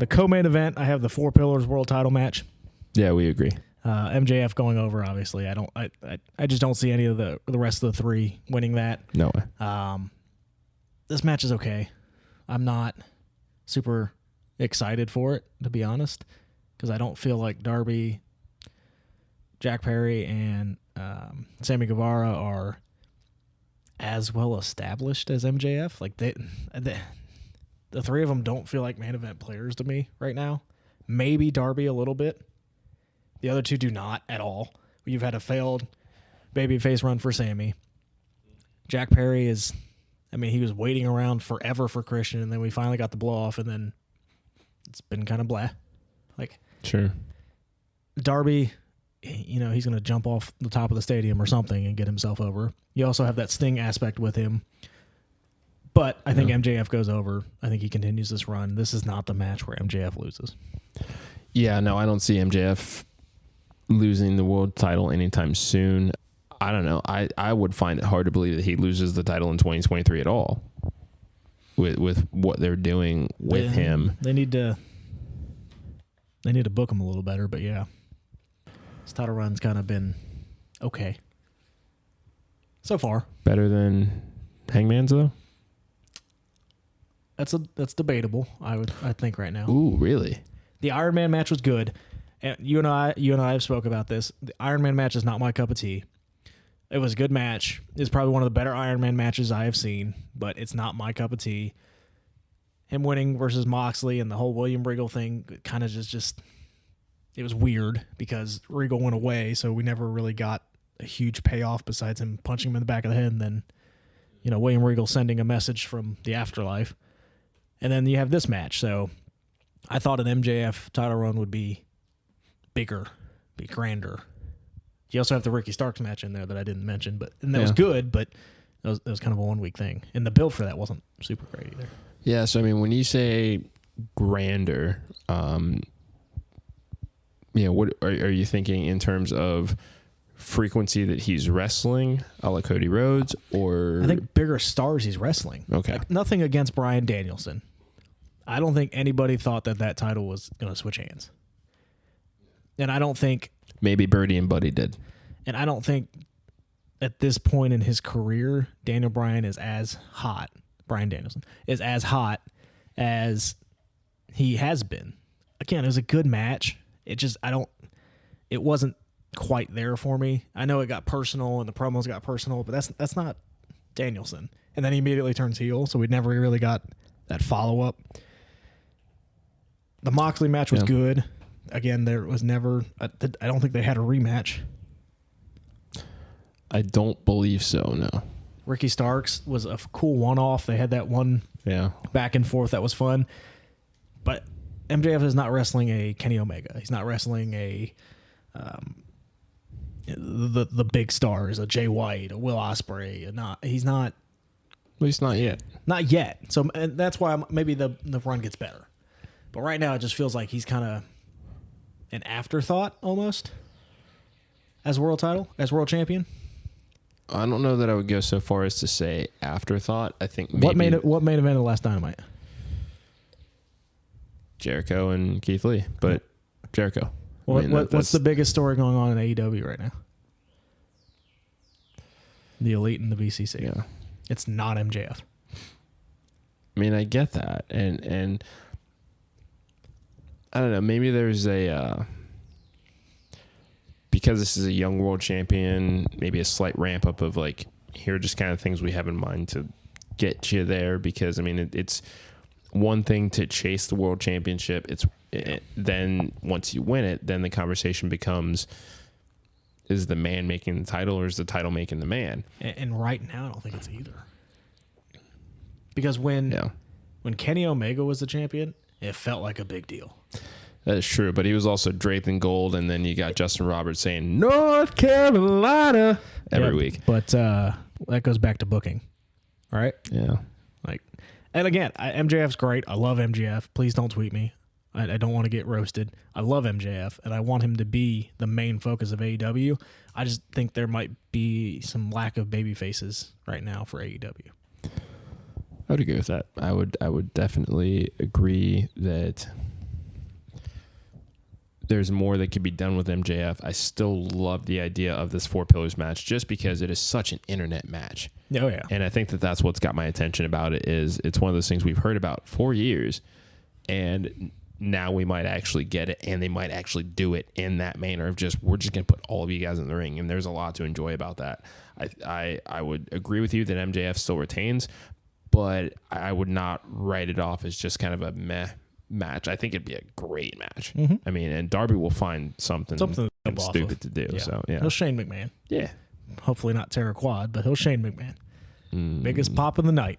The co-main event, I have the Four Pillars World Title match. Yeah, we agree. MJF going over, obviously. I just don't see any of the rest of the three winning that. No way. This match is okay. I'm not super excited for it, to be honest, because I don't feel like Darby, Jack Perry, and Sammy Guevara are as well established as MJF. Like the three of them don't feel like main event players to me right now. Maybe Darby a little bit. The other two do not at all. You've had a failed babyface run for Sammy. Jack Perry is, he was waiting around forever for Christian, and then we finally got the blow off, and then it's been kind of blah. Like, sure. Darby, he's going to jump off the top of the stadium or something and get himself over. You also have that Sting aspect with him. But I think MJF goes over. I think he continues this run. This is not the match where MJF loses. Yeah, no, I don't see MJF losing the world title anytime soon. I don't know. I would find it hard to believe that he loses the title in 2023 at all with what they're doing with him. They need to book him a little better, but yeah. His title run's kind of been okay so far. Better than Hangman's, though? That's debatable, I think right now. Ooh, really? The Iron Man match was good. And you and I have spoke about this. The Iron Man match is not my cup of tea. It was a good match. It's probably one of the better Iron Man matches I have seen, but it's not my cup of tea. Him winning versus Moxley and the whole William Regal thing kind of just it was weird because Regal went away, so we never really got a huge payoff besides him punching him in the back of the head and then, William Regal sending a message from the afterlife. And then you have this match. So I thought an MJF title run would be bigger, be grander. You also have the Ricky Starks match in there that I didn't mention, and that was good, but that was kind of a 1 week thing. And the build for that wasn't super great either. Yeah, so when you say grander, what are you thinking in terms of frequency that he's wrestling, a la Cody Rhodes, or I think bigger stars he's wrestling. Okay. Like, nothing against Bryan Danielson. I don't think anybody thought that title was going to switch hands. And I don't think... Maybe Birdie and Buddy did. And I don't think at this point in his career, Bryan Danielson is as hot as he has been. Again, it was a good match. It wasn't quite there for me. I know it got personal and the promos got personal, but that's not Danielson. And then he immediately turns heel, so we never really got that follow-up. The Moxley match was good. Again, there was never... I don't think they had a rematch. I don't believe so, no. Ricky Starks was a cool one-off. They had that one back and forth that was fun. But MJF is not wrestling a Kenny Omega. He's not wrestling a... the big stars, a Jay White, a Will Ospreay. He's not... At least not yet. Not yet. So and that's why maybe the run gets better. But right now, it just feels like he's kind of an afterthought almost as world champion. I don't know that I would go so far as to say afterthought. I think maybe... What main event of the last Dynamite? Jericho and Keith Lee, but Jericho. What's the biggest story going on in AEW right now? The Elite and the BCC. Yeah. It's not MJF. I get that. And I don't know, maybe there's because this is a young world champion, maybe a slight ramp up of here are just kind of things we have in mind to get you there, because it's one thing to chase the world championship. Then once you win it, then the conversation becomes, is the man making the title or is the title making the man? And right now, I don't think it's either. Because when Kenny Omega was the champion, it felt like a big deal. That is true, but he was also draped in gold, and then you got Justin Roberts saying North Carolina every week. But that goes back to booking, right? Yeah. And again, MJF's great. I love MJF. Please don't tweet me. I don't want to get roasted. I love MJF, and I want him to be the main focus of AEW. I just think there might be some lack of baby faces right now for AEW. I would agree with that. I would definitely agree that there's more that could be done with MJF. I still love the idea of this 4 Pillars match just because it is such an internet match. Oh, yeah. And I think that that's what's got my attention about it is it's one of those things we've heard about for years, and now we might actually get it, and they might actually do it in that manner of just, we're just going to put all of you guys in the ring, and there's a lot to enjoy about that. I would agree with you that MJF still retains, but I would not write it off as just kind of a meh match. I think it'd be a great match. Mm-hmm. I mean, and Darby will find something stupid to do. Yeah. So yeah, He'll Shane McMahon. Yeah. Hopefully not Terra Quad, but he'll Shane McMahon. Biggest pop of the night.